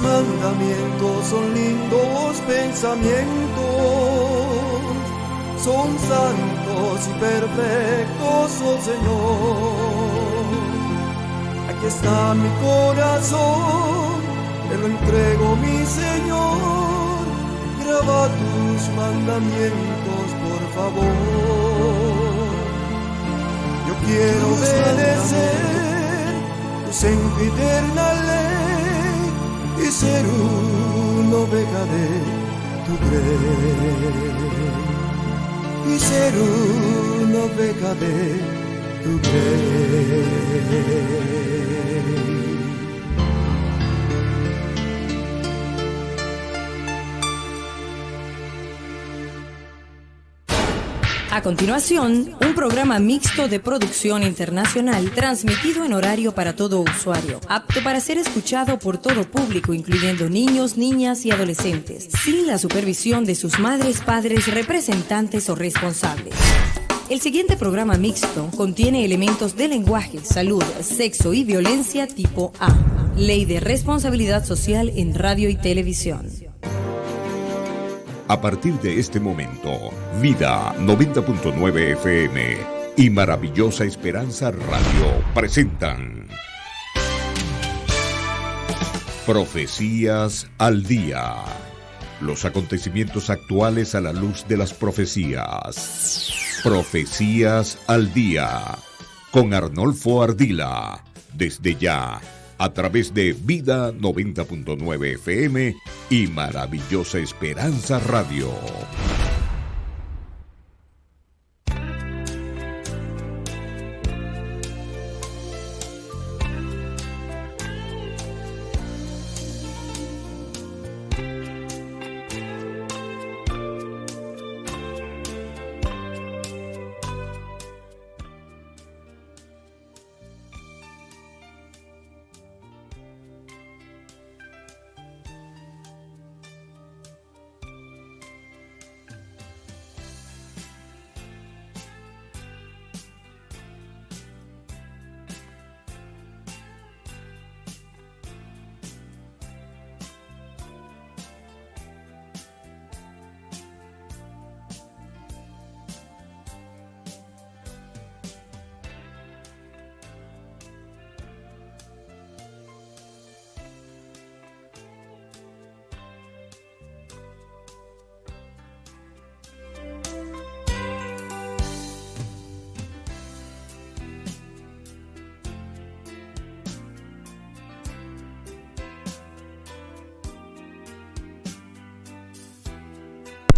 mandamientos son lindos pensamientos, son santos y perfectos, oh Señor. Aquí está mi corazón, te lo entrego, mi Señor. Graba tus mandamientos, por favor. Yo quiero obedecer tu sempiterna ley y ser una oveja de tu grey. Y ser una oveja de tu grey. A continuación, un programa mixto de producción internacional transmitido en horario para todo usuario, apto para ser escuchado por todo público, incluyendo niños, niñas y adolescentes, sin la supervisión de sus madres, padres, representantes o responsables. El siguiente programa mixto contiene elementos de lenguaje, salud, sexo y violencia tipo A. Ley de Responsabilidad Social en Radio y Televisión. A partir de este momento, Vida 90.9 FM y Maravillosa Esperanza Radio presentan Profecías al Día. Los acontecimientos actuales a la luz de las profecías. Profecías al Día. Con Arnolfo Ardila. Desde ya, a través de Vida 90.9 FM y Maravillosa Esperanza Radio.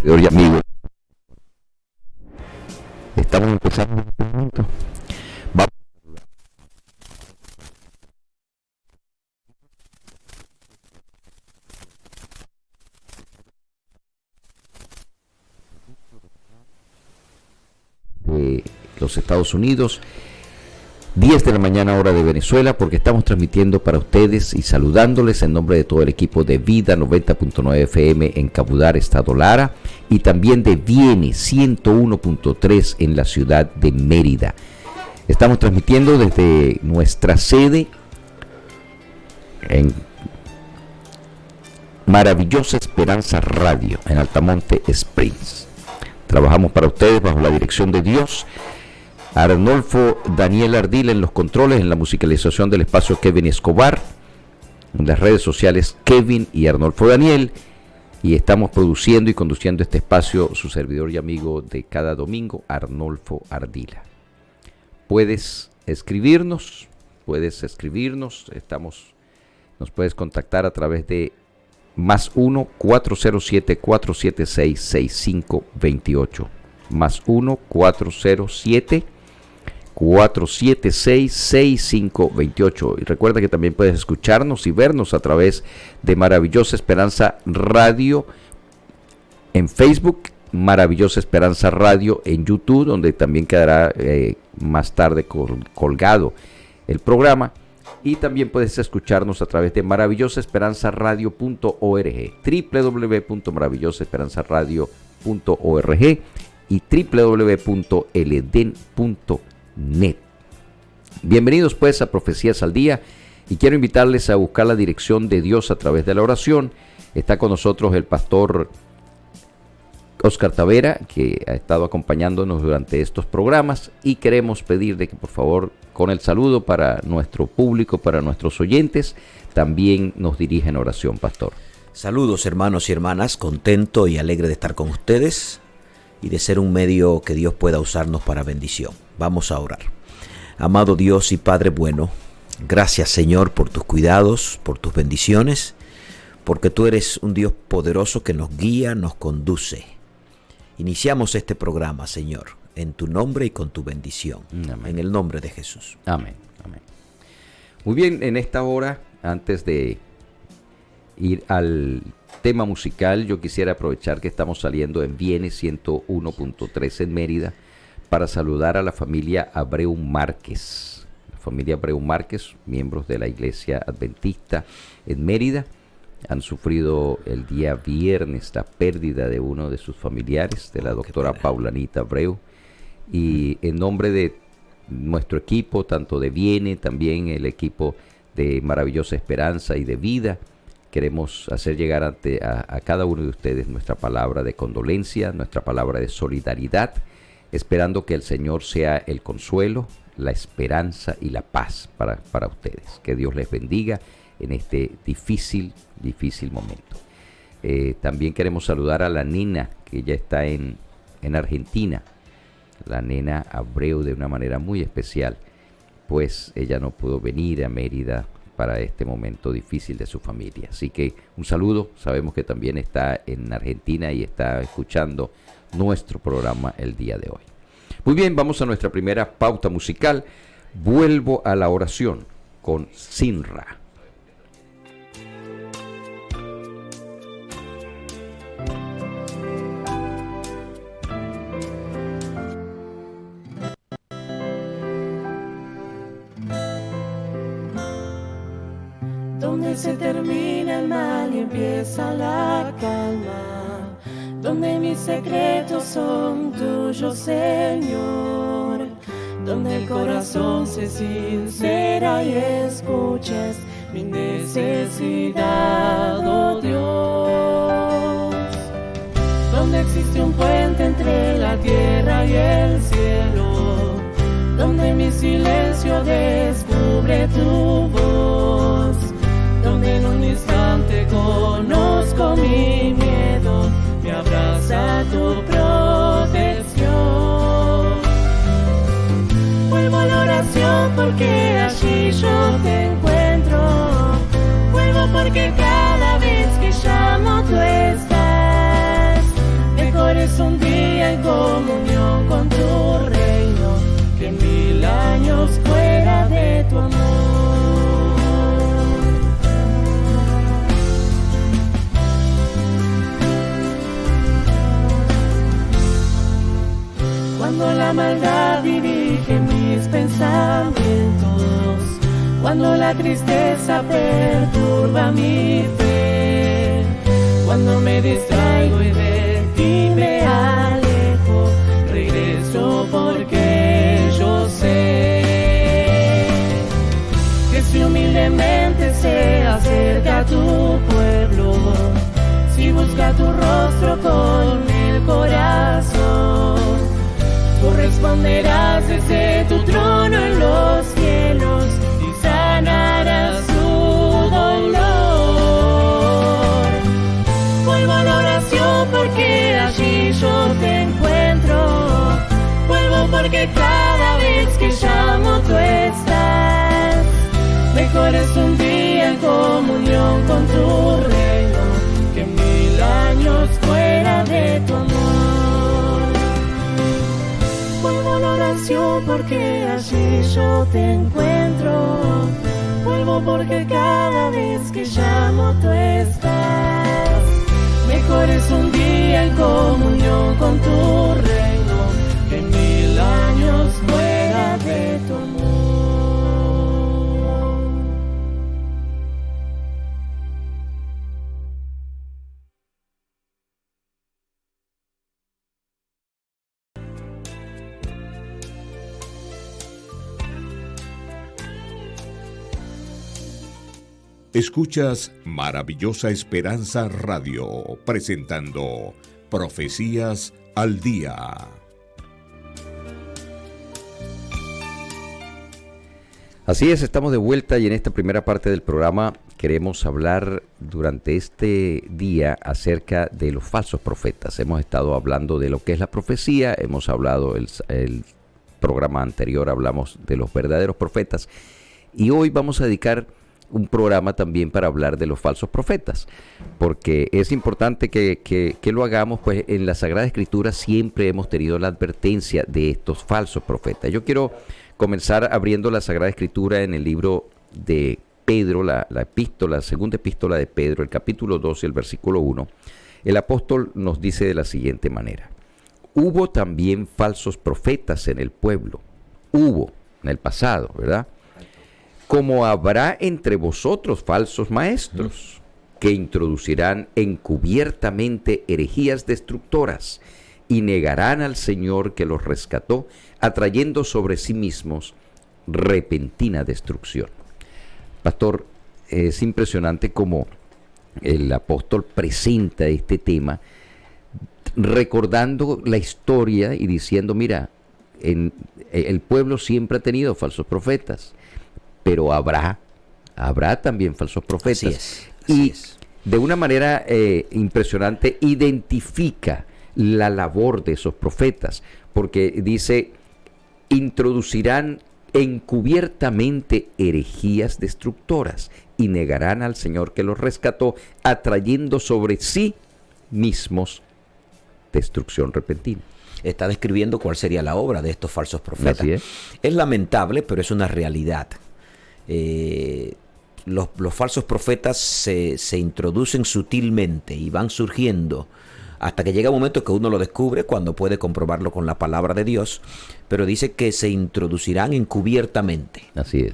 Y amigos, estamos empezando en este momento. Vamos de los Estados Unidos, 10 de la mañana hora de Venezuela, porque estamos transmitiendo para ustedes y saludándoles en nombre de todo el equipo de Vida 90.9 FM en Cabudar, Estado Lara, y también de Viene 101.3 en la ciudad de Mérida. Estamos transmitiendo desde nuestra sede en Maravillosa Esperanza Radio en Altamonte Springs. Trabajamos para ustedes bajo la dirección de Dios. Arnolfo Daniel Ardila en los controles, en la musicalización del espacio Kevin Escobar, en las redes sociales Kevin y Arnolfo Daniel, y estamos produciendo y conduciendo este espacio su servidor y amigo de cada domingo, Arnolfo Ardila. Puedes escribirnos, nos puedes contactar a través de +1 407 476 6528, +1 407 476 6528. Y recuerda que también puedes escucharnos y vernos a través de Maravillosa Esperanza Radio en Facebook, Maravillosa Esperanza Radio en YouTube, donde también quedará más tarde colgado el programa. Y también puedes escucharnos a través de maravillosaesperanzaradio.org, www.maravillosaesperanzaradio.org y www.eleden.net. Bienvenidos pues a Profecías al Día, Y quiero invitarles a buscar la dirección de Dios a través de la oración. Está con nosotros el pastor Oscar Tavera, que ha estado acompañándonos durante estos programas, y queremos pedirle que por favor, con el saludo para nuestro público, para nuestros oyentes, también nos dirija en oración, pastor. Saludos, hermanos y hermanas, contento y alegre de estar con ustedes y de ser un medio que Dios pueda usarnos para bendición. Vamos a orar. Amado Dios y Padre bueno, gracias, Señor, por tus cuidados, por tus bendiciones, porque tú eres un Dios poderoso que nos guía, nos conduce. Iniciamos este programa, Señor, en tu nombre y con tu bendición. Amén. En el nombre de Jesús. Amén, amén. Muy bien, en esta hora, antes de ir al tema musical, yo quisiera aprovechar que estamos saliendo en Vienes 101.3 en Mérida para saludar a la familia Abreu Márquez. La familia Abreu Márquez, miembros de la Iglesia Adventista en Mérida, han sufrido el día viernes la pérdida de uno de sus familiares, de la doctora Paulanita Abreu. Y en nombre de nuestro equipo, tanto de Viene, también el equipo de Maravillosa Esperanza y de Vida, queremos hacer llegar a cada uno de ustedes nuestra palabra de condolencia, nuestra palabra de solidaridad, esperando que el Señor sea el consuelo, la esperanza y la paz para ustedes. Que Dios les bendiga en este difícil momento. También queremos saludar a la nena que ya está en Argentina, la nena Abreu, de una manera muy especial, pues ella no pudo venir a Mérida para este momento difícil de su familia. Así que un saludo, sabemos que también está en Argentina y está escuchando nuestro programa el día de hoy. Muy bien, vamos a nuestra primera pauta musical. Vuelvo a la oración con Sinra. Donde se termina el mal y empieza la calma, donde mis secretos son tuyos, Señor, donde el corazón se sincera y escuches mi necesidad, oh Dios, donde existe un puente entre la tierra y el cielo, donde mi silencio descubre tu voz, donde en un instante conozco mi miedo, me abraza tu protección. Vuelvo a la oración porque allí yo te encuentro, vuelvo porque cada vez que llamo tú estás. Mejor es un día en comunión con tu reino que 1000 años fuera de tu amor. Cuando la maldad dirige mis pensamientos, cuando la tristeza perturba mi fe, cuando me distraigo y de ti me alejo, regreso porque yo sé que si humildemente se acerca a tu pueblo, si busca tu rostro con el corazón, tú responderás desde tu trono en los cielos y sanarás su dolor. Vuelvo a la oración porque allí yo te encuentro, vuelvo porque cada vez que llamo tú estás. Mejor es un día en comunión con tu reino que 1000 años fuera de tu amor. Vuelvo a la oración porque allí yo te encuentro, vuelvo porque cada vez que llamo tú estás. Mejor es un día en comunión con tu reino que 1000 años fuera de tu amor. Escuchas Maravillosa Esperanza Radio, presentando Profecías al Día. Así es, estamos de vuelta y en esta primera parte del programa queremos hablar durante este día acerca de los falsos profetas. Hemos estado hablando de lo que es la profecía, hemos hablado el programa anterior, hablamos de los verdaderos profetas y hoy vamos a dedicar un programa también para hablar de los falsos profetas, porque es importante que lo hagamos, pues en la Sagrada Escritura siempre hemos tenido la advertencia de estos falsos profetas. Yo quiero comenzar abriendo la Sagrada Escritura en el libro de Pedro, la segunda epístola de Pedro, el capítulo 2 y el versículo 1. El apóstol nos dice de la siguiente manera: hubo también falsos profetas en el pueblo, hubo en el pasado, ¿verdad? Como habrá entre vosotros falsos maestros, que introducirán encubiertamente herejías destructoras y negarán al Señor que los rescató, atrayendo sobre sí mismos repentina destrucción. Pastor, es impresionante cómo el apóstol presenta este tema, recordando la historia y diciendo, mira, el pueblo siempre ha tenido falsos profetas, pero habrá también falsos profetas. Así es. De una manera impresionante identifica la labor de esos profetas, porque dice, introducirán encubiertamente herejías destructoras y negarán al Señor que los rescató, atrayendo sobre sí mismos destrucción repentina. Está describiendo cuál sería la obra de estos falsos profetas. Así es. Es lamentable, pero es una realidad. Los falsos profetas se introducen sutilmente y van surgiendo hasta que llega un momento que uno lo descubre cuando puede comprobarlo con la palabra de Dios, pero dice que se introducirán encubiertamente. Así es.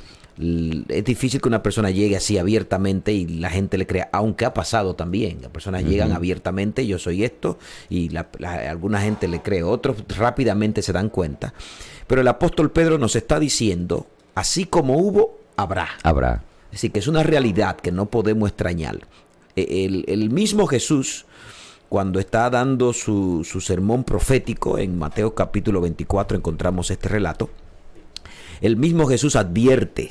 Es difícil que una persona llegue así abiertamente y la gente le crea, aunque ha pasado también. Las personas llegan abiertamente, yo soy esto, y alguna gente le cree, otros rápidamente se dan cuenta. Pero el apóstol Pedro nos está diciendo, así como hubo, habrá. Es decir, que es una realidad que no podemos extrañar. El mismo Jesús, cuando está dando su sermón profético, en Mateo capítulo 24 encontramos este relato, el mismo Jesús advierte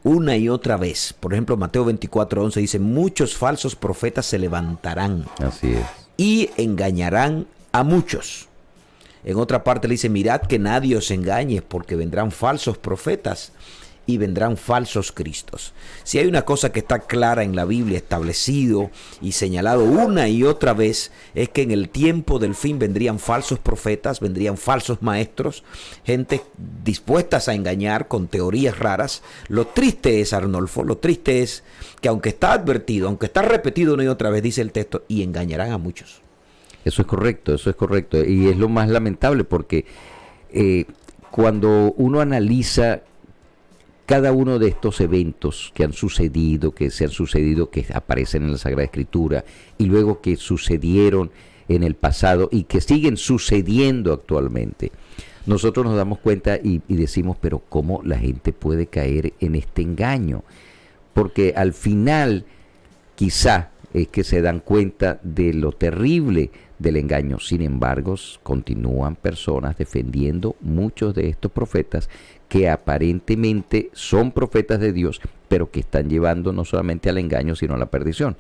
una y otra vez. Por ejemplo, Mateo 24:11 dice, muchos falsos profetas se levantarán. Así es. Y engañarán a muchos. En otra parte le dice, mirad que nadie os engañe, porque vendrán falsos profetas y vendrán falsos cristos. Si hay una cosa que está clara en la Biblia, establecido y señalado una y otra vez, es que en el tiempo del fin vendrían falsos profetas, vendrían falsos maestros, gente dispuestas a engañar con teorías raras. Lo triste es, Arnolfo, lo triste es que aunque está advertido, aunque está repetido una y otra vez, dice el texto, y engañarán a muchos. Eso es correcto, y es lo más lamentable porque cuando uno analiza cada uno de estos eventos que han sucedido, que aparecen en la Sagrada Escritura, y luego que sucedieron en el pasado y que siguen sucediendo actualmente, nosotros nos damos cuenta y decimos, pero ¿cómo la gente puede caer en este engaño? Porque al final, quizá es que se dan cuenta de lo terrible del engaño. Sin embargo, continúan personas defendiendo muchos de estos profetas que aparentemente son profetas de Dios, pero que están llevando no solamente al engaño, sino a la perdición.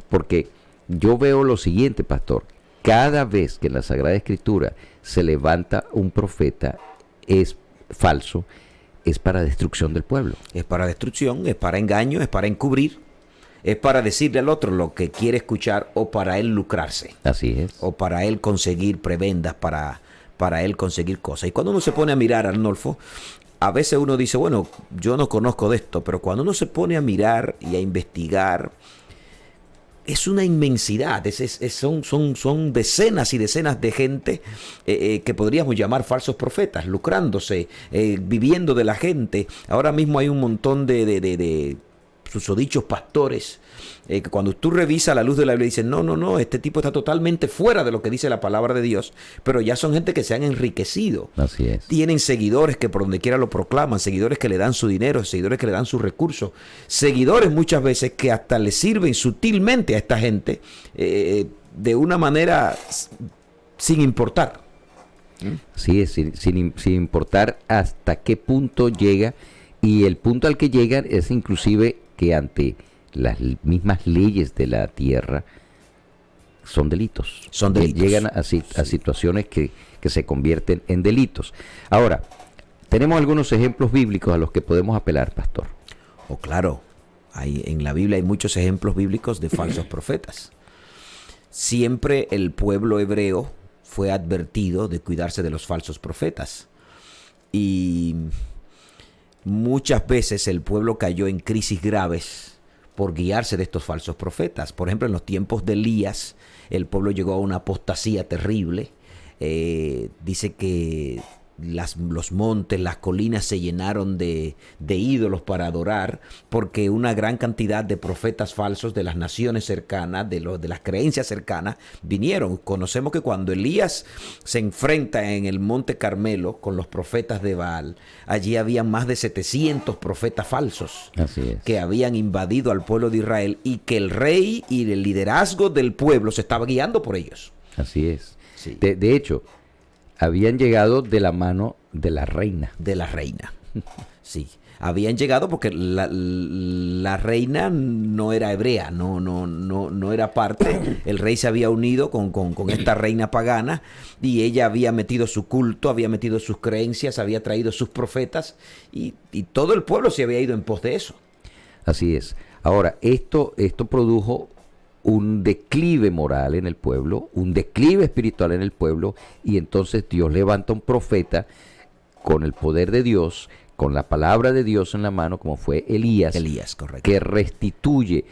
Porque yo veo lo siguiente, pastor, cada vez que en la Sagrada Escritura se levanta un profeta es falso, es para destrucción del pueblo. Es para destrucción, es para engaño, es para encubrir, es para decirle al otro lo que quiere escuchar o para él lucrarse. Así es. O para él conseguir prebendas, para él conseguir cosas. Y cuando uno se pone a mirar, Arnolfo, a veces uno dice, bueno, yo no conozco de esto, pero cuando uno se pone a mirar y a investigar, es una inmensidad, son decenas y decenas de gente que podríamos llamar falsos profetas, lucrándose, viviendo de la gente. Ahora mismo hay un montón de susodichos pastores, que cuando tú revisas la luz de la Biblia dices, no, este tipo está totalmente fuera de lo que dice la palabra de Dios, pero ya son gente que se han enriquecido. Así es. Tienen seguidores que por donde quiera lo proclaman, seguidores que le dan su dinero, seguidores que le dan sus recursos, seguidores muchas veces que hasta le sirven sutilmente a esta gente de una manera sin importar. Sí, es sin importar hasta qué punto llega, y el punto al que llegan es inclusive que ante las mismas leyes de la tierra son delitos. Son delitos. Llegan a situaciones que se convierten en delitos. Ahora, tenemos algunos ejemplos bíblicos a los que podemos apelar, pastor. Oh, claro, en la Biblia hay muchos ejemplos bíblicos de falsos profetas. Siempre el pueblo hebreo fue advertido de cuidarse de los falsos profetas. Y muchas veces el pueblo cayó en crisis graves por guiarse de estos falsos profetas. Por ejemplo, en los tiempos de Elías, el pueblo llegó a una apostasía terrible. Dice que los montes, las colinas se llenaron de ídolos para adorar, porque una gran cantidad de profetas falsos de las naciones cercanas, de las creencias cercanas, vinieron. Conocemos que cuando Elías se enfrenta en el monte Carmelo con los profetas de Baal, allí había más de 700 profetas falsos. Así es. Que habían invadido al pueblo de Israel, y que el rey y el liderazgo del pueblo se estaba guiando por ellos. Así es. Sí. De hecho, habían llegado de la mano de la reina. De la reina. Sí. Habían llegado porque la reina no era hebrea, no era parte. El rey se había unido con esta reina pagana, y ella había metido su culto, había metido sus creencias, había traído sus profetas, y todo el pueblo se había ido en pos de eso. Así es. Ahora, esto produjo un declive moral en el pueblo, un declive espiritual en el pueblo, y entonces Dios levanta un profeta con el poder de Dios, con la palabra de Dios en la mano, como fue Elías. Elías, correcto. Que restituye.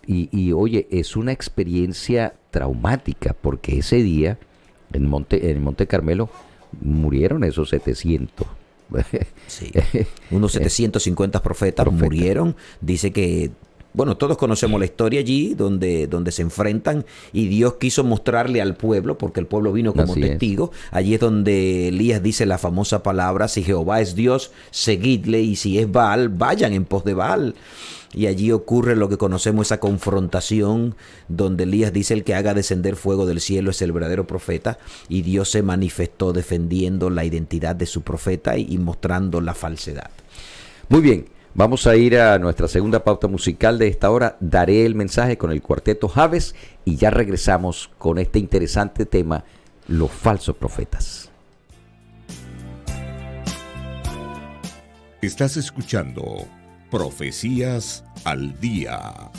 Y oye, es una experiencia traumática, porque ese día en el Monte Carmelo murieron esos 700. Sí. Unos 750 profetas murieron. Dice que, bueno, todos conocemos la historia allí donde se enfrentan, y Dios quiso mostrarle al pueblo, porque el pueblo vino como testigo. Allí es donde Elías dice la famosa palabra: si Jehová es Dios, seguidle, y si es Baal, vayan en pos de Baal. Y allí ocurre lo que conocemos, esa confrontación donde Elías dice: el que haga descender fuego del cielo es el verdadero profeta, y Dios se manifestó defendiendo la identidad de su profeta y mostrando la falsedad. Muy bien. Vamos a ir a nuestra segunda pauta musical de esta hora. Daré el mensaje con el cuarteto Javes, y ya regresamos con este interesante tema, los falsos profetas. Estás escuchando Profecías al Día.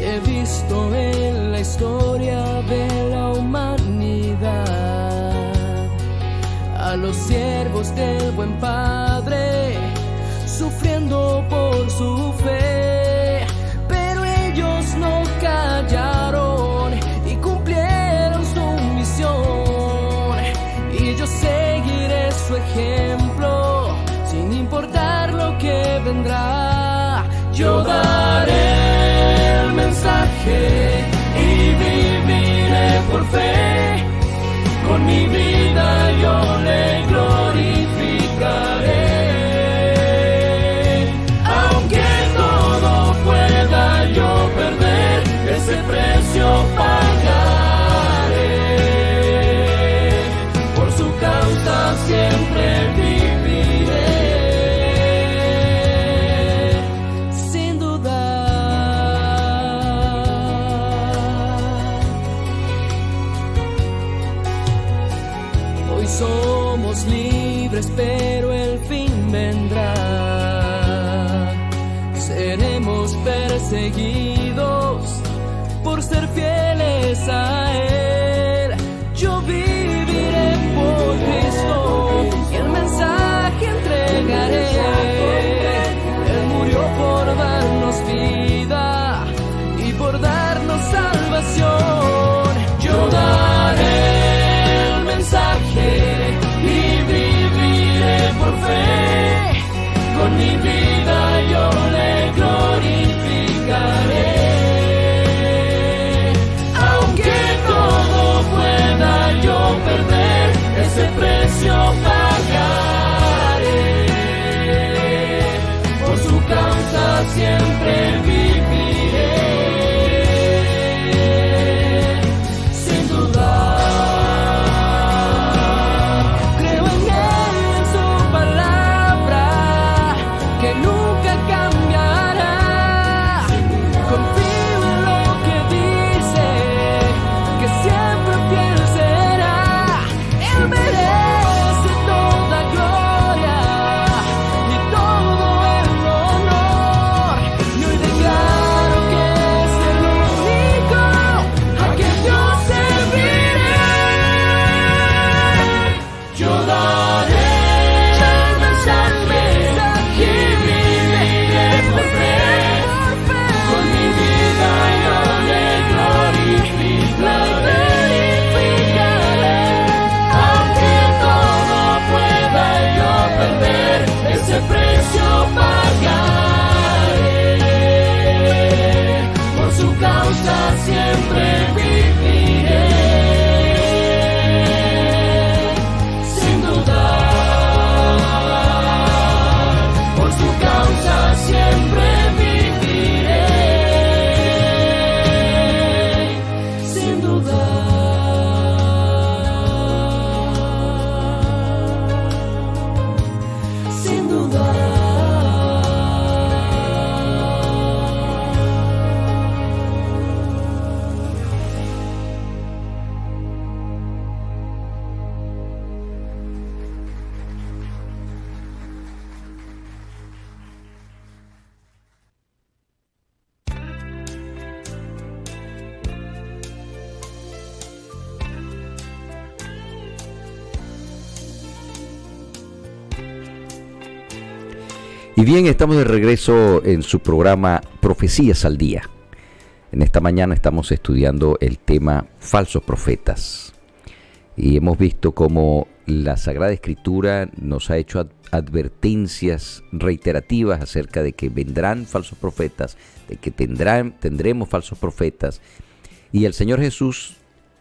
He visto en la historia de la humanidad a los siervos del buen Padre sufriendo por su fe, pero ellos no callaron y cumplieron su misión, y yo seguiré su ejemplo sin importar lo que vendrá. Yo daré el mensaje y viviré por fe, con mi vida yo le glorificaré. Aunque todo pueda yo perder, ese precio pagaré. Por su causa siempre viviré. Sin dudar, hoy somos libres, pero el fin vendrá. Seremos perseguidos por ser fieles a Él. Yo viviré por Cristo y el mensaje entregaré. Él murió por Y bien, estamos de regreso en su programa Profecías al Día. En esta mañana estamos estudiando el tema falsos profetas. Y hemos visto cómo la Sagrada Escritura nos ha hecho advertencias reiterativas acerca de que vendrán falsos profetas, de que tendremos falsos profetas. Y el Señor Jesús,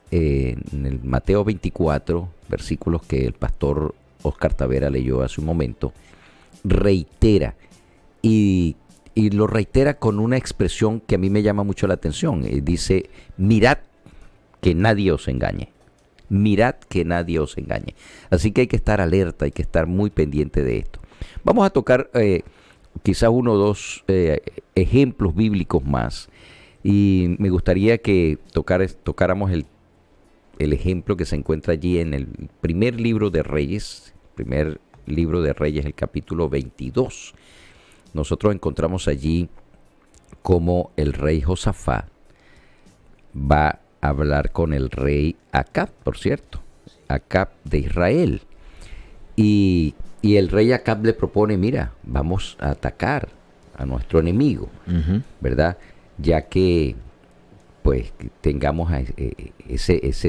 en el Mateo 24, versículos que el pastor Oscar Tavera leyó hace un momento, reitera y lo reitera con una expresión que a mí me llama mucho la atención. Dice, mirad que nadie os engañe. Mirad que nadie os engañe. Así que hay que estar alerta, hay que estar muy pendiente de esto. Vamos a tocar quizás uno o dos ejemplos bíblicos más. Y me gustaría que tocáramos el ejemplo que se encuentra allí en el primer libro de Reyes, el capítulo 22. Nosotros encontramos allí cómo el rey Josafat va a hablar con el rey Acab, por cierto, Acab de Israel. Y el rey Acab le propone, mira, vamos a atacar a nuestro enemigo, ¿verdad? Ya que pues tengamos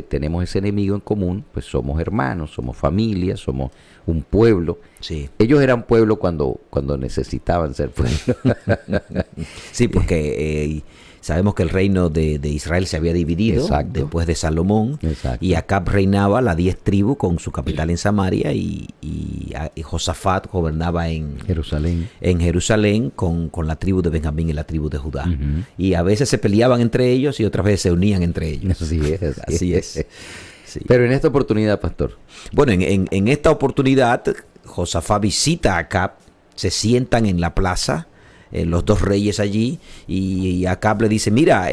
tenemos ese enemigo en común, pues somos hermanos, somos familia, somos un pueblo. Sí. Ellos eran pueblo cuando necesitaban ser pueblo. Sí, porque sabemos que el reino de Israel se había dividido. Exacto. Después de Salomón. Exacto. Y Acab reinaba las 10 tribus con su capital en Samaria y Josafat gobernaba en Jerusalén con la tribu de Benjamín y la tribu de Judá. Y a veces se peleaban entre ellos y otras veces se unían entre ellos. Así es. Sí. Pero en esta oportunidad, pastor. Bueno, en esta oportunidad Josafat visita a Acab, se sientan en la plaza, los dos reyes allí, y Acab le dice, mira,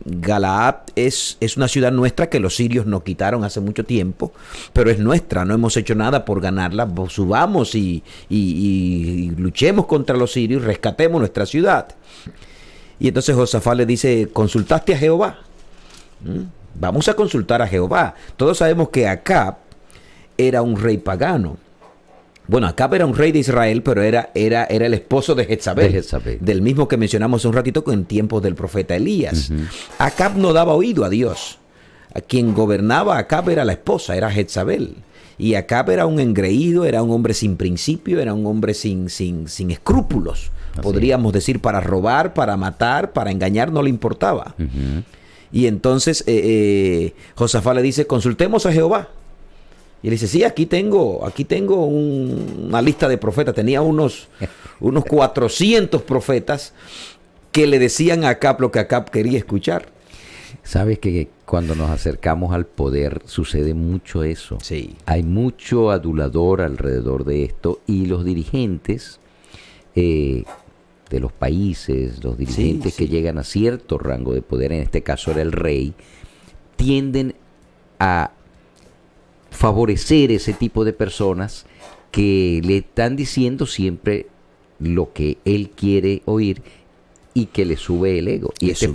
Galaad es una ciudad nuestra que los sirios nos quitaron hace mucho tiempo, pero es nuestra, no hemos hecho nada por ganarla, subamos y luchemos contra los sirios, rescatemos nuestra ciudad. Y entonces Josafat le dice, ¿consultaste a Jehová? Vamos a consultar a Jehová. Todos sabemos que Acab era un rey pagano. Bueno, Acab era un rey de Israel, pero era el esposo de Jezabel, del mismo que mencionamos un ratito en tiempos del profeta Elías. Acab no daba oído a Dios. A quien gobernaba Acab era la esposa, era Jezabel. Y Acab era un engreído, era un hombre sin principio, era un hombre sin escrúpulos. Así podríamos decir, para robar, para matar, para engañar, no le importaba. Y entonces Josafat le dice, consultemos a Jehová. Y él dice, sí, aquí tengo una lista de profetas. Tenía unos 400 profetas que le decían a Acab lo que Acab quería escuchar. Sabes que cuando nos acercamos al poder sucede mucho eso. Sí. Hay mucho adulador alrededor de esto y los dirigentes de los países, los dirigentes que llegan a cierto rango de poder, en este caso era el rey, tienden a favorecer ese tipo de personas que le están diciendo siempre lo que él quiere oír y que le sube el ego. Y este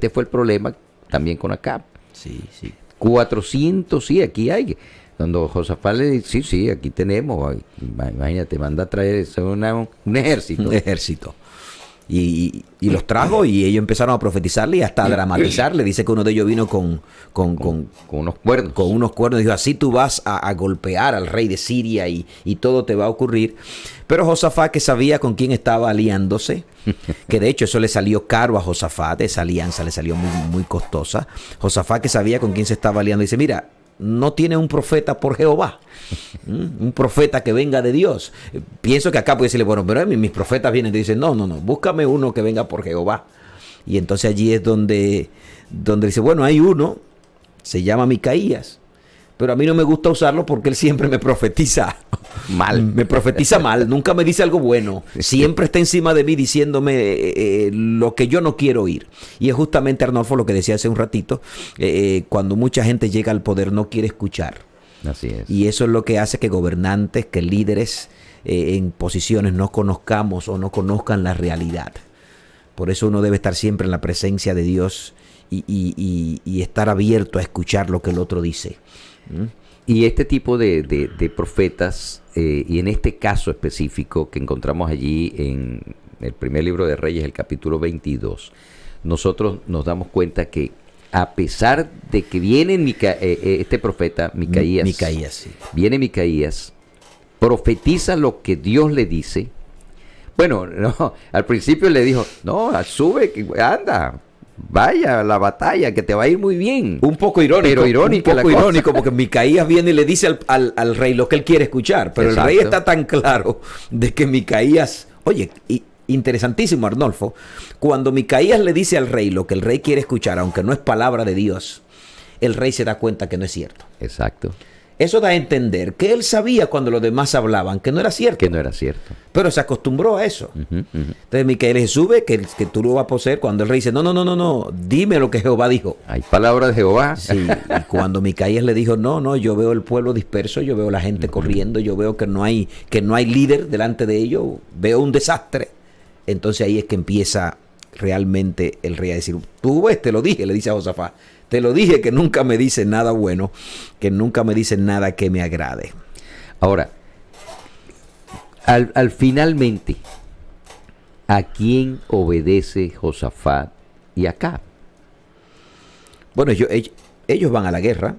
fue el problema también con Acab. Sí. 400, sí, aquí hay. Cuando Josafat le dice, sí, aquí tenemos. Imagínate, manda a traer un ejército. Un ejército. Y los trajo y ellos empezaron a profetizarle y hasta a dramatizarle. Dice que uno de ellos vino con unos cuernos. Con unos cuernos. Dijo, así tú vas a golpear al rey de Siria y todo te va a ocurrir. Pero Josafat, que sabía con quién estaba aliándose, que de hecho eso le salió caro a Josafat, esa alianza le salió muy, muy costosa. Josafat, que sabía con quién se estaba aliando, dice, mira, no tiene un profeta por Jehová, un profeta que venga de Dios. Pienso que acá puede decirle, bueno, pero mis profetas vienen y dicen, no, búscame uno que venga por Jehová. Y entonces allí es donde dice, bueno, hay uno, se llama Micaías, pero a mí no me gusta usarlo porque él siempre me profetiza mal. Me profetiza mal, nunca me dice algo bueno. Siempre está encima de mí diciéndome lo que yo no quiero oír. Y es justamente, Arnolfo, lo que decía hace un ratito, cuando mucha gente llega al poder no quiere escuchar. Así es. Y eso es lo que hace que gobernantes, que líderes en posiciones no conozcamos o no conozcan la realidad. Por eso uno debe estar siempre en la presencia de Dios y estar abierto a escuchar lo que el otro dice. Y este tipo de profetas, y en este caso específico que encontramos allí en el primer libro de Reyes, el capítulo 22, nosotros nos damos cuenta que a pesar de que viene este profeta, Micaías, sí. Viene Micaías, profetiza lo que Dios le dice. Bueno, no, al principio le dijo, no, sube, anda, vaya a la batalla, que te va a ir muy bien. Un poco irónico. Pero irónico, un poco irónico, porque Micaías viene y le dice al rey lo que él quiere escuchar. Pero Exacto. El rey está tan claro de que Micaías... Oye, interesantísimo, Arnolfo. Cuando Micaías le dice al rey lo que el rey quiere escuchar, aunque no es palabra de Dios, el rey se da cuenta que no es cierto. Exacto. Eso da a entender que él sabía cuando los demás hablaban que no era cierto. Que no era cierto. Pero se acostumbró a eso. Ujú. Entonces Micaías le dice, sube, que tú lo vas a poseer. Cuando el rey dice, no, dime lo que Jehová dijo. Hay palabra de Jehová. Sí, y cuando Micaías le dijo, no, yo veo el pueblo disperso, yo veo la gente corriendo, yo veo que no hay líder delante de ellos, veo un desastre. Entonces ahí es que empieza realmente el rey a decir, tú ves, te lo dije, le dice a Josafat, te lo dije que nunca me dice nada bueno, que nunca me dice nada que me agrade. Ahora, al finalmente, ¿a quién obedece Josafat y Acab? Bueno, ellos van a la guerra.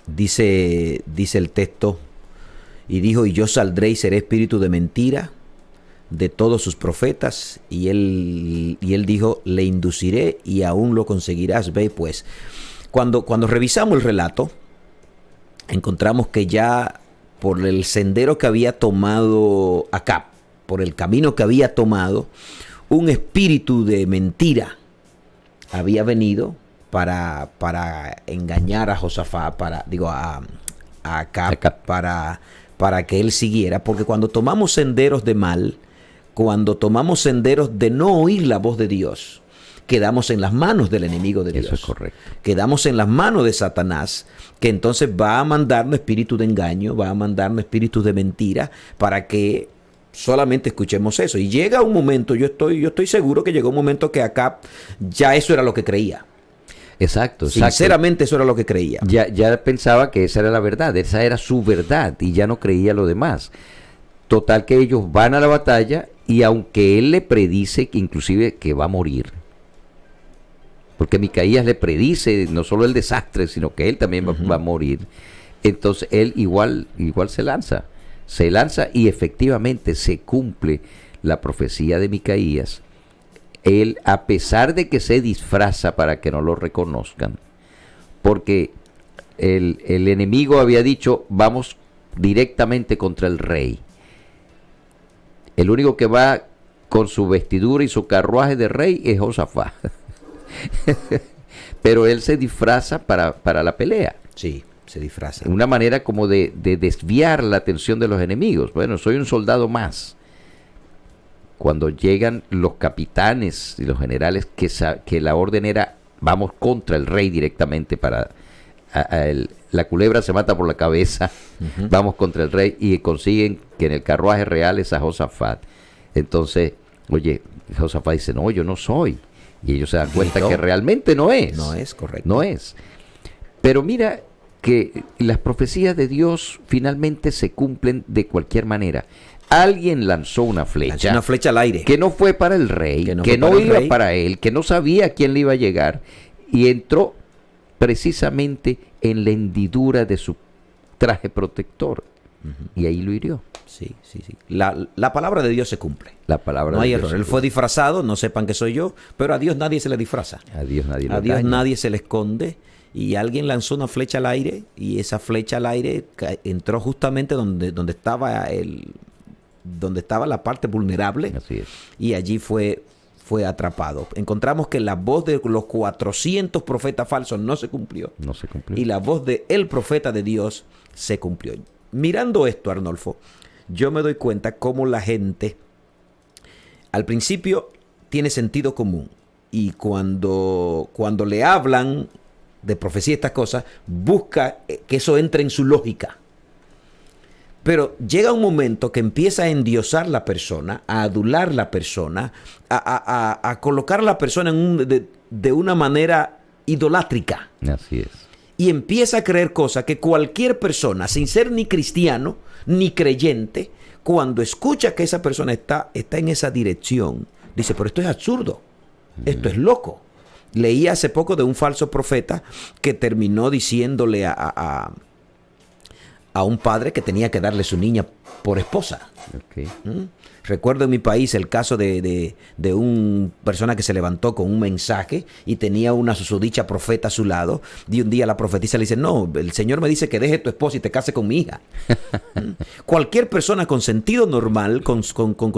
Dice el texto, y dijo, y yo saldré y seré espíritu de mentira de todos sus profetas, y él dijo, le induciré y aún lo conseguirás. Ve pues, cuando revisamos el relato, encontramos que ya por el sendero que había tomado Acab, por el camino que había tomado, un espíritu de mentira había venido para engañar a Josafat, a Acab, para que él siguiera, porque cuando tomamos senderos de mal, cuando tomamos senderos de no oír la voz de Dios, quedamos en las manos del enemigo de Dios. Eso es correcto. Quedamos en las manos de Satanás, que entonces va a mandarnos espíritu de engaño, va a mandarnos espíritu de mentira, para que solamente escuchemos eso. Y llega un momento, yo estoy seguro que llegó un momento que Acab ya eso era lo que creía. Exacto. Sinceramente eso era lo que creía. Ya pensaba que esa era la verdad, esa era su verdad, y ya no creía lo demás. Total que ellos van a la batalla, y aunque él le predice que inclusive que va a morir, porque Micaías le predice no solo el desastre, sino que él también va a morir, entonces él igual se lanza y efectivamente se cumple la profecía de Micaías. Él, a pesar de que se disfraza para que no lo reconozcan, porque el enemigo había dicho, vamos directamente contra el rey. El único que va con su vestidura y su carruaje de rey es Josafat. Pero él se disfraza para la pelea. Sí, se disfraza. Una manera como de desviar la atención de los enemigos. Bueno, soy un soldado más. Cuando llegan los capitanes y los generales, que la orden era, vamos contra el rey directamente la culebra se mata por la cabeza, vamos contra el rey, y consiguen que en el carruaje real es a Josafat. Entonces, oye, Josafat dice, no, yo no soy. Y ellos se dan cuenta que realmente no es. No es correcto. No es. Pero mira que las profecías de Dios finalmente se cumplen de cualquier manera. Alguien lanzó una flecha. Una flecha al aire. Que no fue para el rey, que no iba para él, que no sabía a quién le iba a llegar, y entró precisamente en la hendidura de su traje protector. Y ahí lo hirió. Sí. La palabra de Dios se cumple. La palabra no hay de error. Dios Él fue disfrazado, no sepan que soy yo, pero a Dios nadie se le disfraza. A Dios nadie lo A Dios engaña. nadie se le esconde. Y alguien lanzó una flecha al aire, y esa flecha al aire entró justamente donde estaba la parte vulnerable. Así es. Y allí fue atrapado. Encontramos que la voz de los 400 profetas falsos no se cumplió. No se cumplió. Y la voz del profeta de Dios se cumplió. Mirando esto, Arnolfo, yo me doy cuenta cómo la gente al principio tiene sentido común, y cuando le hablan de profecía, estas cosas, busca que eso entre en su lógica. Pero llega un momento que empieza a endiosar la persona, a adular la persona, a colocar a la persona de una manera idolátrica. Así es. y empieza a creer cosas que cualquier persona, sin ser ni cristiano ni creyente, cuando escucha que esa persona está en esa dirección, dice, pero esto es absurdo, esto es loco. Leí hace poco de un falso profeta que terminó diciéndole a un padre que tenía que darle su niña por esposa. Okay. Recuerdo en mi país el caso de una persona que se levantó con un mensaje y tenía una susodicha profeta a su lado, y un día la profetisa le dice, no, el Señor me dice que deje tu esposa y te case con mi hija. Cualquier persona con sentido normal, con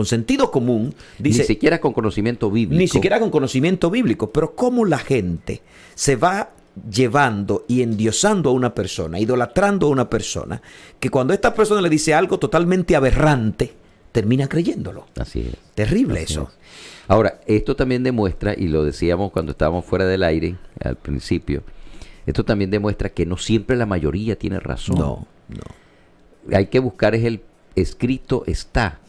sentido común, dice... Ni siquiera con conocimiento bíblico. Ni siquiera con conocimiento bíblico, pero cómo la gente se va llevando y endiosando a una persona, idolatrando a una persona, que cuando esta persona le dice algo totalmente aberrante, termina creyéndolo. Así es. Terrible Así eso. es. Ahora, esto también demuestra, y lo decíamos cuando estábamos fuera del aire, al principio, esto también demuestra que no siempre la mayoría tiene razón. No. Hay que buscar el escrito está.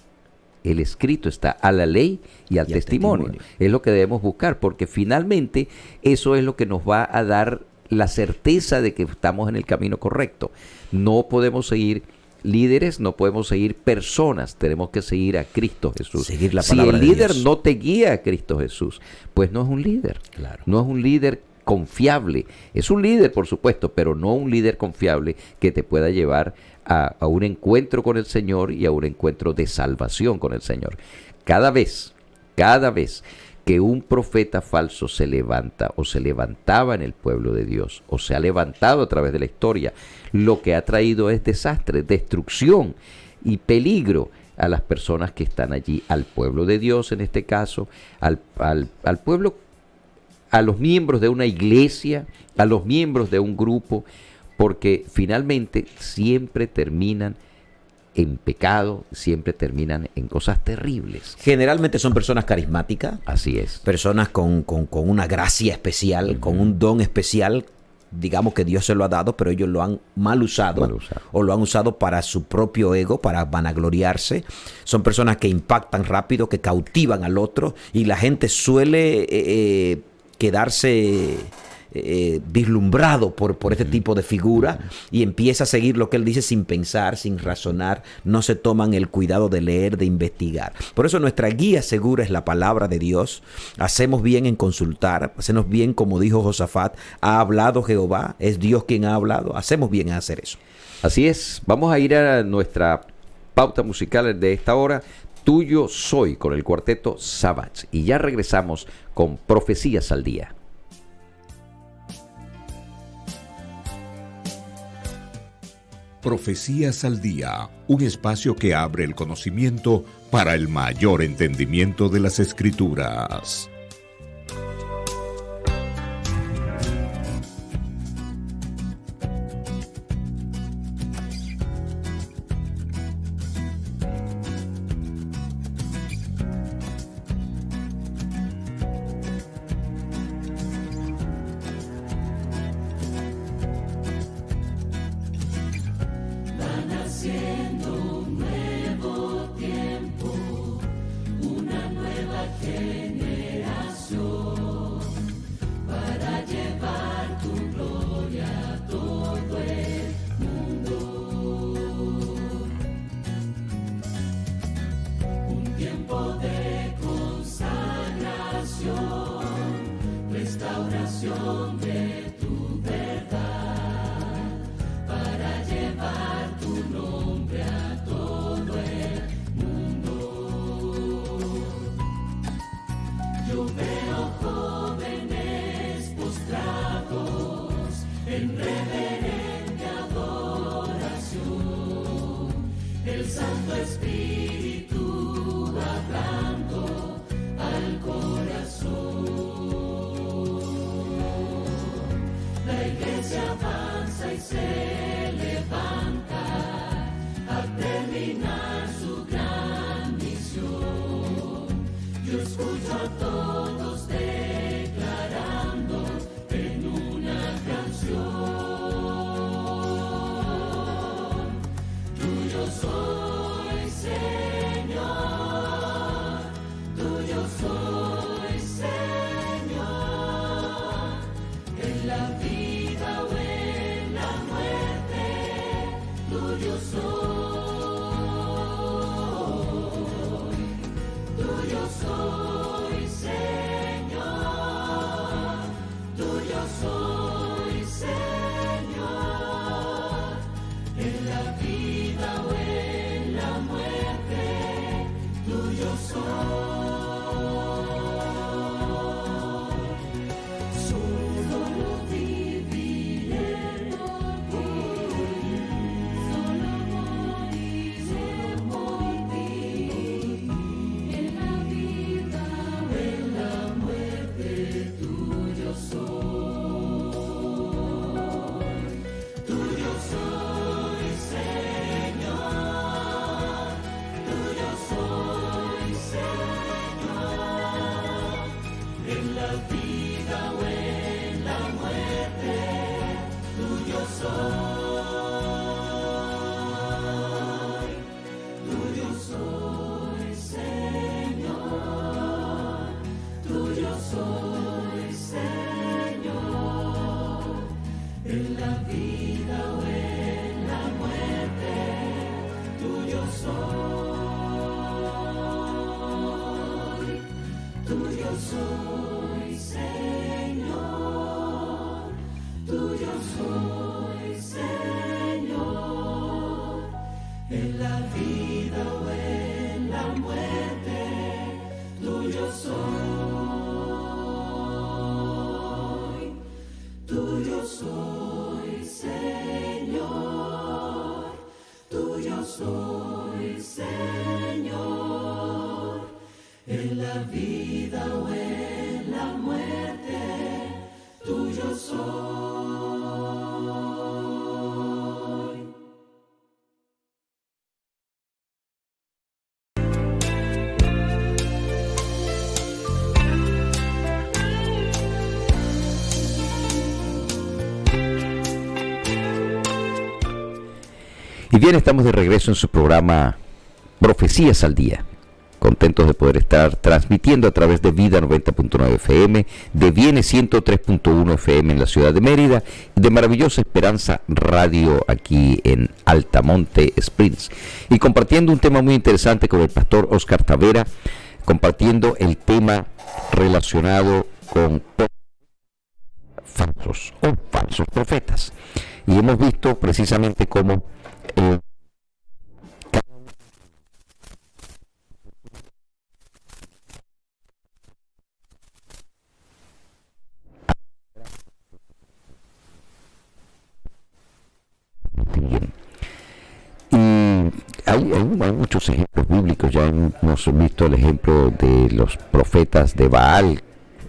El escrito está a la ley y al testimonio. Es lo que debemos buscar, porque finalmente eso es lo que nos va a dar la certeza de que estamos en el camino correcto. No podemos seguir líderes, no podemos seguir personas, tenemos que seguir a Cristo Jesús. Seguir la si palabra el de líder Dios no te guía a Cristo Jesús, pues no es un líder. Claro. No es un líder confiable. Es un líder, por supuesto, pero no un líder confiable que te pueda llevar a un encuentro con el Señor y a un encuentro de salvación con el Señor. Cada vez que un profeta falso se levanta o se levantaba en el pueblo de Dios o se ha levantado a través de la historia, lo que ha traído es desastre, destrucción y peligro a las personas que están allí, al pueblo de Dios en este caso, al pueblo, a los miembros de una iglesia, a los miembros de un grupo, porque finalmente siempre terminan en pecado, siempre terminan en cosas terribles. Generalmente son personas carismáticas. Así es. Personas con una gracia especial, con un don especial, digamos que Dios se lo ha dado, pero ellos lo han mal usado. O lo han usado para su propio ego, para vanagloriarse. Son personas que impactan rápido, que cautivan al otro, y la gente suele quedarse vislumbrado por este tipo de figura, y empieza a seguir lo que él dice sin pensar, sin razonar. No se toman el cuidado de leer, de investigar. Por eso nuestra guía segura es la palabra de Dios. Hacemos bien en consultar, hacemos bien, como dijo Josafat, ha hablado Jehová, es Dios quien ha hablado. Hacemos bien en hacer eso. Así es. Vamos a ir a nuestra pauta musical de esta hora. Tuyo soy, con el cuarteto Savage, y ya regresamos con Profecías al Día. Profecías al Día, un espacio que abre el conocimiento para el mayor entendimiento de las Escrituras. La vida Y bien, estamos de regreso en su programa Profecías al Día. Contentos de poder estar transmitiendo a través de Vida 90.9 FM, de Viene 103.1 FM en la ciudad de Mérida, y de Maravillosa Esperanza Radio aquí en Altamonte Springs. Y compartiendo un tema muy interesante con el pastor Oscar Tavera, compartiendo el tema relacionado con falsos profetas. Y hemos visto precisamente cómo hay muchos ejemplos bíblicos. Ya hemos visto el ejemplo de los profetas de Baal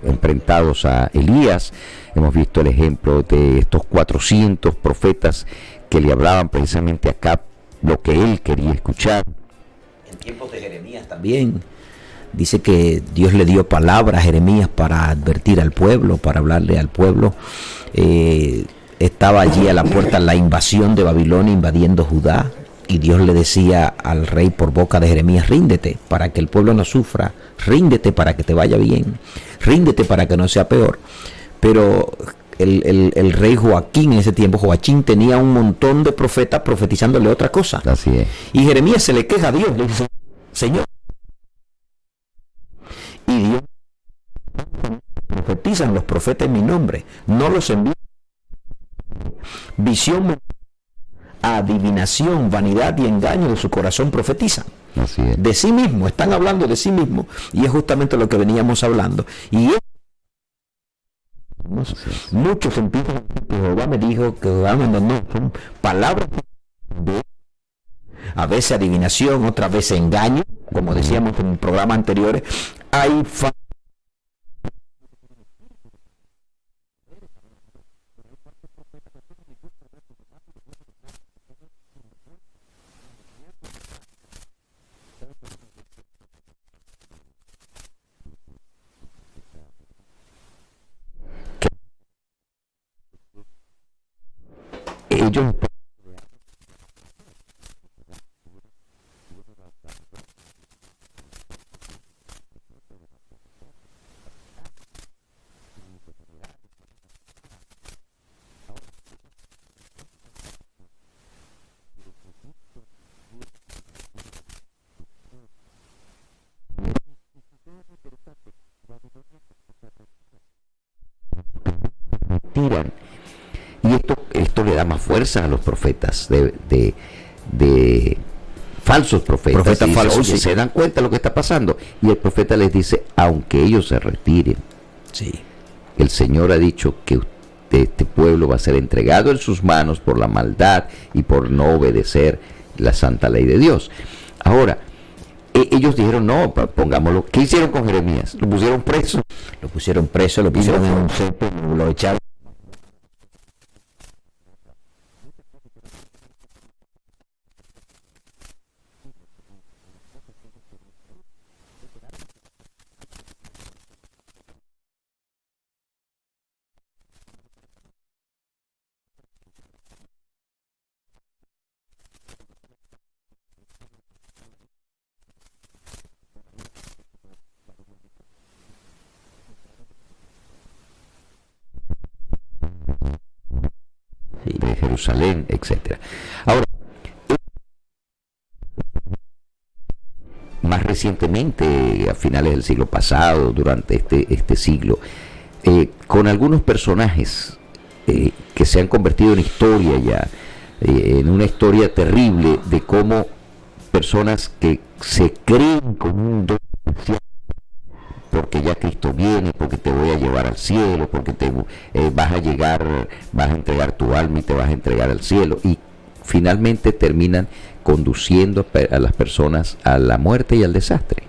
enfrentados a Elías. Hemos visto el ejemplo de estos 400 profetas que le hablaban precisamente a Acab lo que él quería escuchar. En tiempos de Jeremías también dice que Dios le dio palabras a Jeremías para advertir al pueblo, para hablarle al pueblo. Estaba allí a la puerta la invasión de Babilonia invadiendo Judá, y Dios le decía al rey por boca de Jeremías: ríndete para que el pueblo no sufra, ríndete para que te vaya bien, ríndete para que no sea peor. Pero el rey Joaquín, en ese tiempo Joachín, tenía un montón de profetas profetizándole otra cosa. Así es. Y Jeremías se le queja a Dios, le dice: Señor, y Dios, profetizan los profetas en mi nombre, no los envío. Visión, adivinación, vanidad y engaño de su corazón profetizan. Así es. De sí mismo, están hablando de sí mismo, y es justamente lo que veníamos hablando. Y muchos empiezan que Jehová me dijo, que Jehová me no, son palabras de, a veces adivinación, otras veces engaño, como decíamos en programas anteriores. Hay ellos tiran. Y esto le da más fuerza a los profetas de falsos profetas. Profetas falsos, oye, sí. ¿se dan cuenta de lo que está pasando? Y el profeta les dice, aunque ellos se retiren, Sí. el Señor ha dicho que este pueblo va a ser entregado en sus manos por la maldad y por no obedecer la santa ley de Dios. Ahora, ellos dijeron, no, pongámoslo. ¿Qué hicieron con Jeremías? Lo pusieron preso. Lo pusieron preso, lo pusieron en un cepo, lo echaron. De Jerusalén, etcétera. Ahora, más recientemente, a finales del siglo pasado, durante este siglo, con algunos personajes que se han convertido en historia ya, en una historia terrible de cómo personas que se creen con un don especial, porque ya Cristo viene, porque te voy a llevar al cielo, porque te vas a llegar, vas a entregar tu alma y te vas a entregar al cielo, y finalmente terminan conduciendo a las personas a la muerte y al desastre.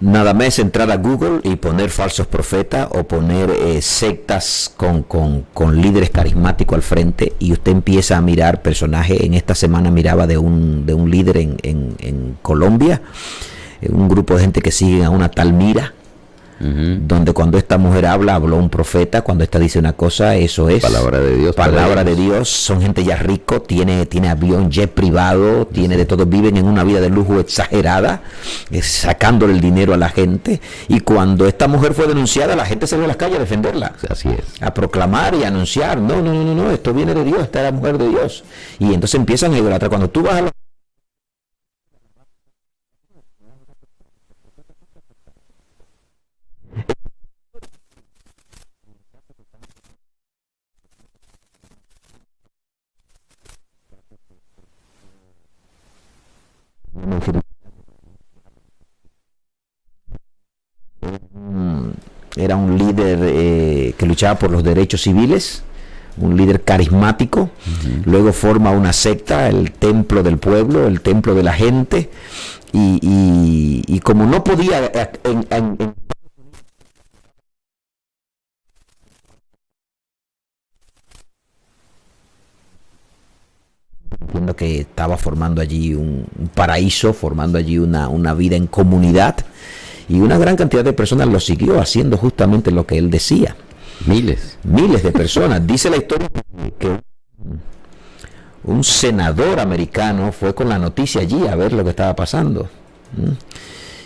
Nada más entrar a Google y poner falsos profetas o poner sectas con líderes carismáticos al frente, y usted empieza a mirar personajes. En esta semana miraba de un líder en Colombia, un grupo de gente que sigue a una tal Mira, donde cuando esta mujer habló un profeta, cuando esta dice una cosa, eso es palabra de Dios. Palabra de Dios. Son gente ya rico, tiene avión, jet privado, tiene de todo, viven en una vida de lujo exagerada, sacándole el dinero a la gente, y cuando esta mujer fue denunciada, la gente salió a las calles a defenderla. Así es. A proclamar y anunciar, no, esto viene de Dios, esta es la mujer de Dios. Y entonces empiezan a idolatrar. Cuando tú vas a era un líder que luchaba por los derechos civiles, un líder carismático. Luego forma una secta, el templo del pueblo, el templo de la gente, y como no podía entiendo que estaba formando allí un paraíso, formando allí una vida en comunidad, y una gran cantidad de personas lo siguió haciendo justamente lo que él decía. Miles de personas. Dice la historia que un senador americano fue con la noticia allí a ver lo que estaba pasando.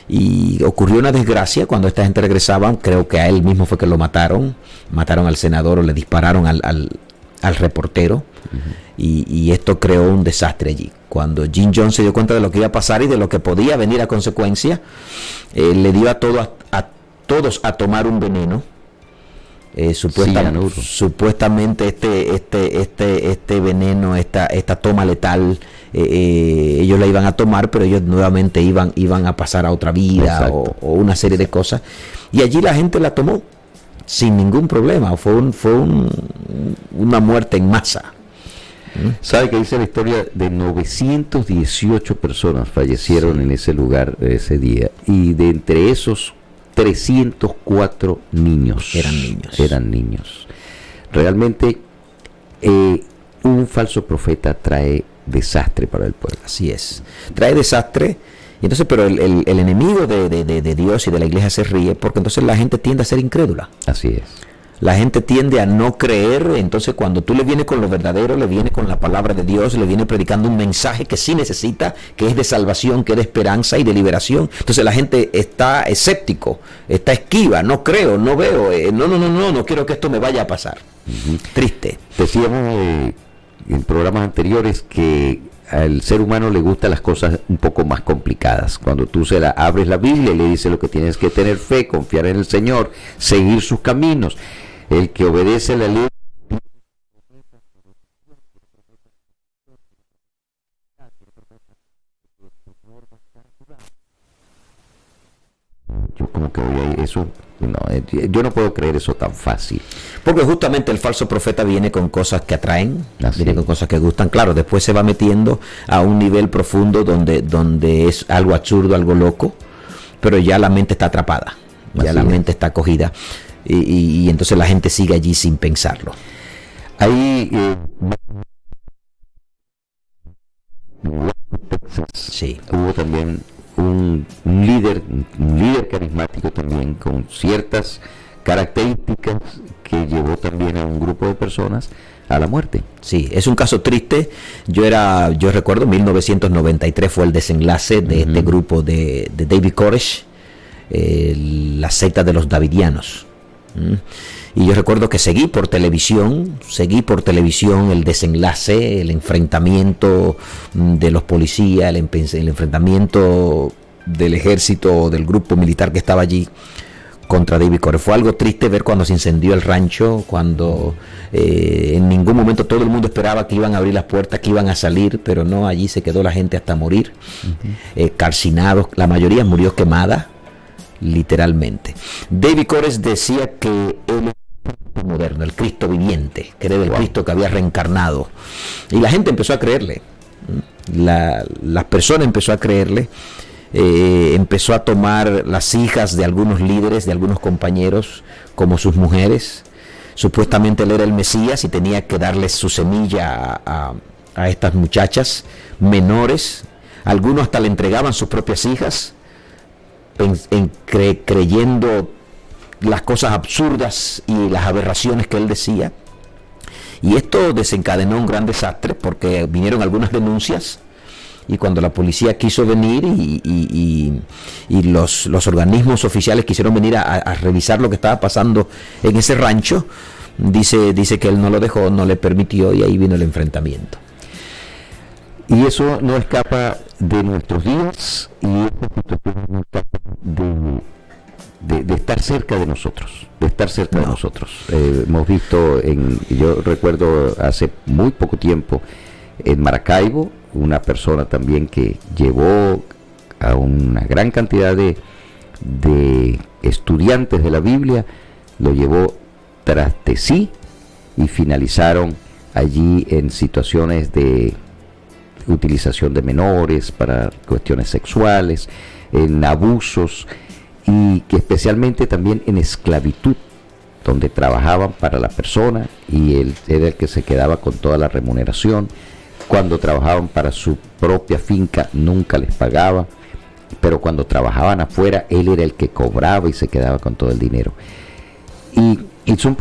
Y ocurrió una desgracia cuando esta gente regresaban. Creo que a él mismo fue que lo mataron al senador, o le dispararon al reportero. Y esto creó un desastre allí. Cuando Jim Jones se dio cuenta de lo que iba a pasar y de lo que podía venir a consecuencia, le dio a todos a tomar un veneno. Supuestamente este veneno, esta toma letal, ellos la iban a tomar, pero ellos nuevamente iban a pasar a otra vida, o una serie de cosas, y allí la gente la tomó sin ningún problema. Fue una muerte en masa. ¿Sabe que dice la historia de 918 personas fallecieron en ese lugar ese día? Y de entre esos 304 niños. Eran niños. Realmente un falso profeta trae desastre para el pueblo. Así es. Trae desastre. Y entonces, pero el enemigo de Dios y de la iglesia se ríe, porque entonces la gente tiende a ser incrédula. Así es. La gente tiende a no creer. Entonces cuando tú le vienes con lo verdadero, le vienes con la palabra de Dios, le vienes predicando un mensaje que sí necesita, que es de salvación, que es de esperanza y de liberación, entonces la gente está escéptico, está esquiva, no creo, no veo, no quiero que esto me vaya a pasar. Triste. Decíamos en programas anteriores que al ser humano le gustan las cosas un poco más complicadas. Cuando tú abres la Biblia y le dices lo que tienes que tener fe, confiar en el Señor, seguir sus caminos. El que obedece la ley yo como que voy a ir, eso, no, yo no puedo creer eso tan fácil. Porque justamente el falso profeta viene con cosas que atraen, Así. viene con cosas que gustan. Claro, después se va metiendo a un nivel profundo donde es algo absurdo, algo loco, pero ya la mente está atrapada, ya Así la es. mente está cogida y entonces la gente sigue allí sin pensarlo. Ahí, Sí. hubo también un líder carismático también con ciertas características que llevó también a un grupo de personas a la muerte. Sí, es un caso triste. Yo recuerdo, 1993 fue el desenlace de este grupo de David Koresh, la secta de los Davidianos. Y yo recuerdo que seguí por televisión el desenlace, el enfrentamiento de los policías, el enfrentamiento del ejército, del grupo militar que estaba allí contra David Koresh. Fue algo triste ver cuando se incendió el rancho, cuando en ningún momento todo el mundo esperaba que iban a abrir las puertas, que iban a salir, pero no, allí se quedó la gente hasta morir, calcinados, la mayoría murió quemada, literalmente. David Koresh decía que él es moderno, el Cristo viviente, que era el Cristo que había reencarnado, y la gente empezó a creerle, las personas empezó a creerle. Empezó a tomar las hijas de algunos líderes, de algunos compañeros como sus mujeres. Supuestamente él era el Mesías y tenía que darles su semilla a estas muchachas menores. Algunos hasta le entregaban sus propias hijas, creyendo las cosas absurdas y las aberraciones que él decía. Y esto desencadenó un gran desastre porque vinieron algunas denuncias. Y cuando la policía quiso venir y los organismos oficiales quisieron venir a revisar lo que estaba pasando en ese rancho, dice que él no lo dejó, no le permitió, y ahí vino el enfrentamiento. Y eso no escapa de nuestros días, y esta situación no escapa de estar cerca de nosotros, de nosotros. Hemos visto, yo recuerdo hace muy poco tiempo en Maracaibo, una persona también que llevó a una gran cantidad de estudiantes de la Biblia, lo llevó tras de sí y finalizaron allí en situaciones de utilización de menores para cuestiones sexuales, en abusos, y que especialmente también en esclavitud, donde trabajaban para la persona y él era el que se quedaba con toda la remuneración. Cuando trabajaban para su propia finca nunca les pagaba, pero cuando trabajaban afuera él era el que cobraba y se quedaba con todo el dinero. Y son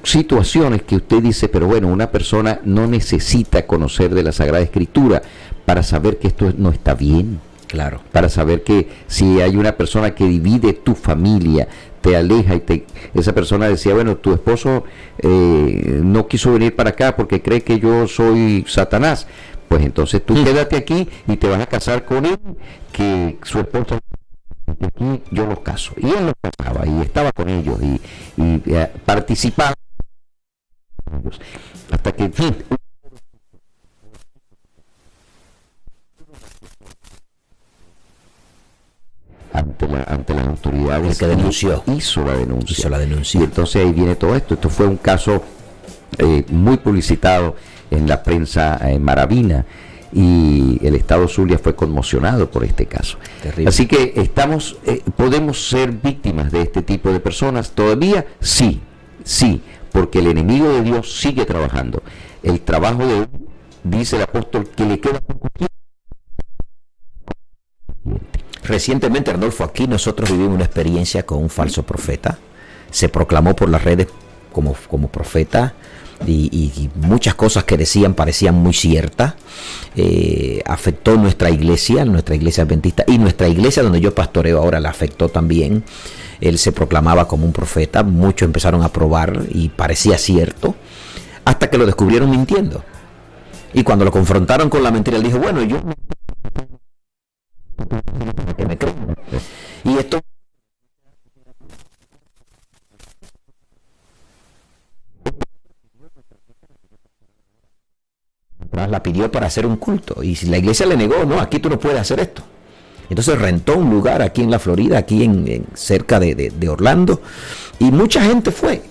situaciones que usted dice, pero bueno, una persona no necesita conocer de la Sagrada Escritura para saber que esto no está bien. Claro. Para saber que si hay una persona que divide tu familia, te aleja, y esa persona decía, bueno, tu esposo no quiso venir para acá porque cree que yo soy Satanás, pues entonces tú quédate aquí y te vas a casar con él, que su esposo, aquí yo los caso. Y él los casaba y estaba con ellos y participaba hasta que ante las autoridades, el que denunció hizo la denuncia. Y Y entonces ahí viene todo esto. Esto fue un caso muy publicitado en la prensa maravina, y el estado Zulia fue conmocionado por este caso. Terrible. Así que podemos ser víctimas de este tipo de personas todavía, sí, porque el enemigo de Dios sigue trabajando. El trabajo de él, dice el apóstol, que le queda poco tiempo. Recientemente, Arnolfo, aquí nosotros vivimos una experiencia con un falso profeta. Se proclamó por las redes como profeta, y muchas cosas que decían parecían muy ciertas. Afectó nuestra iglesia adventista, y nuestra iglesia donde yo pastoreo ahora la afectó también. Él se proclamaba como un profeta, muchos empezaron a probar y parecía cierto, hasta que lo descubrieron mintiendo. Y cuando lo confrontaron con la mentira, él dijo, bueno, yo que me creen. Y esto la pidió para hacer un culto, y si la iglesia le negó, no, aquí tú no puedes hacer esto. Entonces rentó un lugar aquí en la Florida, aquí en cerca de Orlando, y mucha gente fue.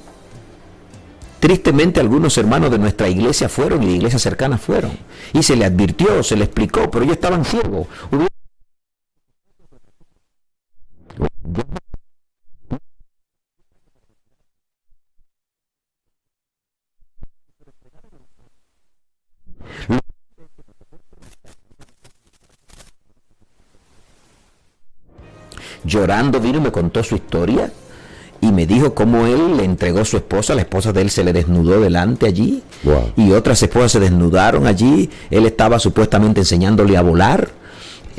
Tristemente algunos hermanos de nuestra iglesia fueron y de iglesias cercanas fueron. Y se le advirtió, se le explicó, pero ellos estaban ciegos. Llorando vino y me contó su historia y me dijo cómo él le entregó a su esposa, la esposa de él se le desnudó delante allí. Wow. Y otras esposas se desnudaron allí, él estaba supuestamente enseñándole a volar.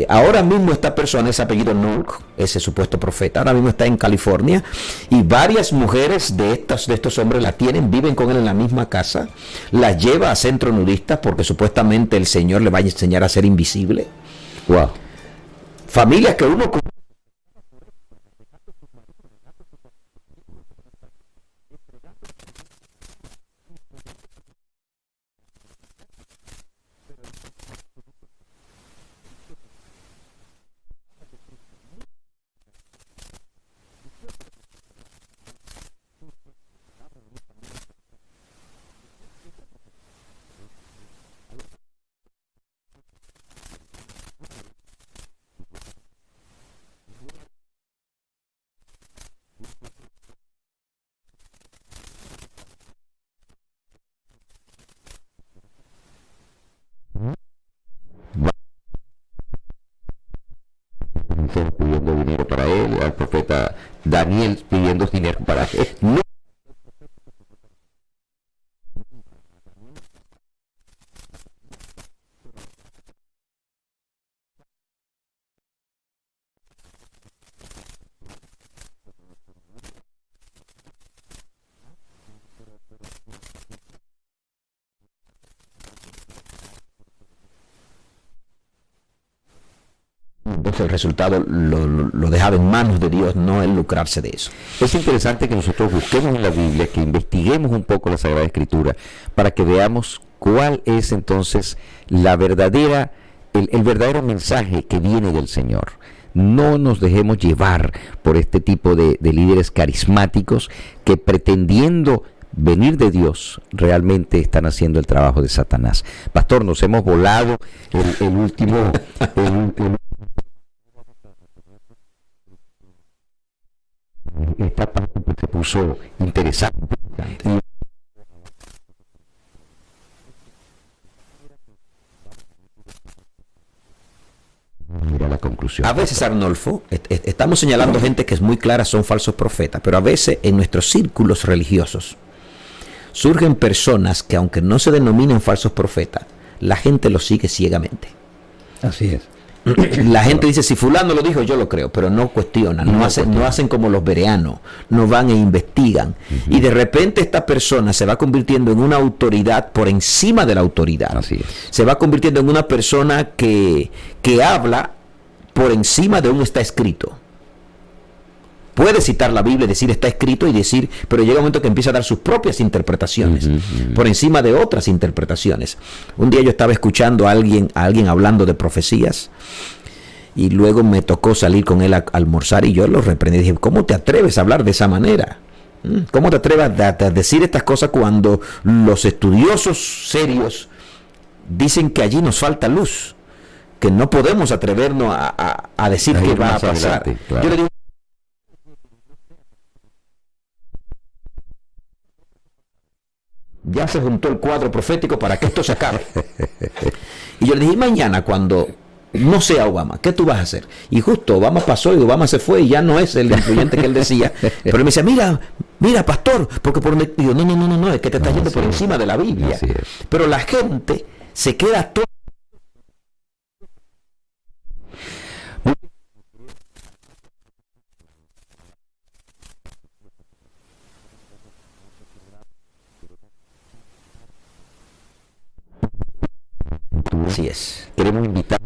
Ahora mismo esta persona, ese apellido Nulk, ese supuesto profeta, ahora mismo está en California y varias mujeres de estos hombres la tienen, viven con él en la misma casa, la lleva a centro nudistas porque supuestamente el Señor le va a enseñar a ser invisible. Wow. Familias que uno... Pidiendo dinero para él, al profeta Daniel pidiendo dinero para él. No. Entonces el resultado lo dejaba en manos de Dios, no el lucrarse de eso. Es interesante que nosotros busquemos en la Biblia, que investiguemos un poco la Sagrada Escritura, para que veamos cuál es entonces la verdadera, el verdadero mensaje que viene del Señor. No nos dejemos llevar por este tipo de líderes carismáticos que, pretendiendo venir de Dios, realmente están haciendo el trabajo de Satanás. Pastor, nos hemos volado el último... Esta parte se puso interesante. Mira la conclusión. A veces, Arnolfo, estamos señalando gente que es muy clara, son falsos profetas, pero a veces en nuestros círculos religiosos surgen personas que, aunque no se denominen falsos profetas, la gente los sigue ciegamente. Así es. La gente dice, si fulano lo dijo, yo lo creo, pero no cuestionan, no hacen como los bereanos, no van e investigan. Y de repente esta persona se va convirtiendo en una autoridad por encima de la autoridad. Así es. Se va convirtiendo en una persona que habla por encima de un está escrito. Puede citar la Biblia y decir está escrito y decir, pero llega un momento que empieza a dar sus propias interpretaciones por encima de otras interpretaciones. Un día yo estaba escuchando a alguien hablando de profecías y luego me tocó salir con él a almorzar y yo lo reprendí. Dije, ¿cómo te atreves a hablar de esa manera? ¿Cómo te atreves a decir estas cosas cuando los estudiosos serios dicen que allí nos falta luz? Que no podemos atrevernos a decir qué va a pasar. Adelante, claro. Yo le digo, ya se juntó el cuadro profético para que esto se acabe. Y yo le dije, mañana cuando no sea Obama, ¿qué tú vas a hacer? Y justo Obama pasó y Obama se fue y ya no es el influyente que él decía. Pero él me decía, mira, pastor, porque por digo, no, es que te estás yendo por encima de la Biblia. Pero la gente se queda todo. Así es. Queremos invitar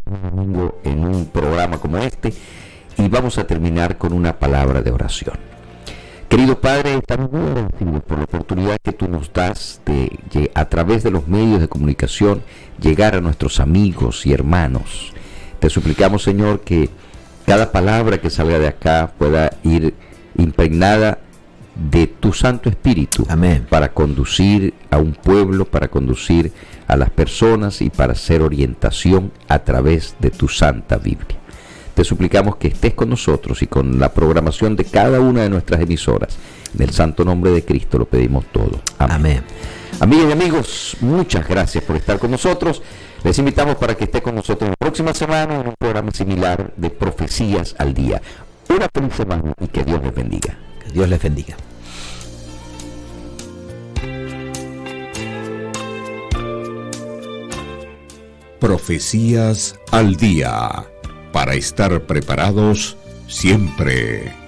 un domingo en un programa como este y vamos a terminar con una palabra de oración. Querido Padre, estamos muy agradecidos por la oportunidad que tú nos das de, a través de los medios de comunicación, llegar a nuestros amigos y hermanos. Te suplicamos, Señor, que cada palabra que salga de acá pueda ir impregnada de tu Santo Espíritu. Amén. Para conducir a un pueblo, para conducir a las personas y para hacer orientación a través de tu Santa Biblia. Te suplicamos que estés con nosotros y con la programación de cada una de nuestras emisoras. En el santo nombre de Cristo lo pedimos todo. Amén. Amén. Amigas y amigos, muchas gracias por estar con nosotros. Les invitamos para que esté con nosotros la próxima semana en un programa similar de Profecías al Día. Una feliz semana y que Dios les bendiga. Que Dios les bendiga. Profecías al Día. Para estar preparados siempre.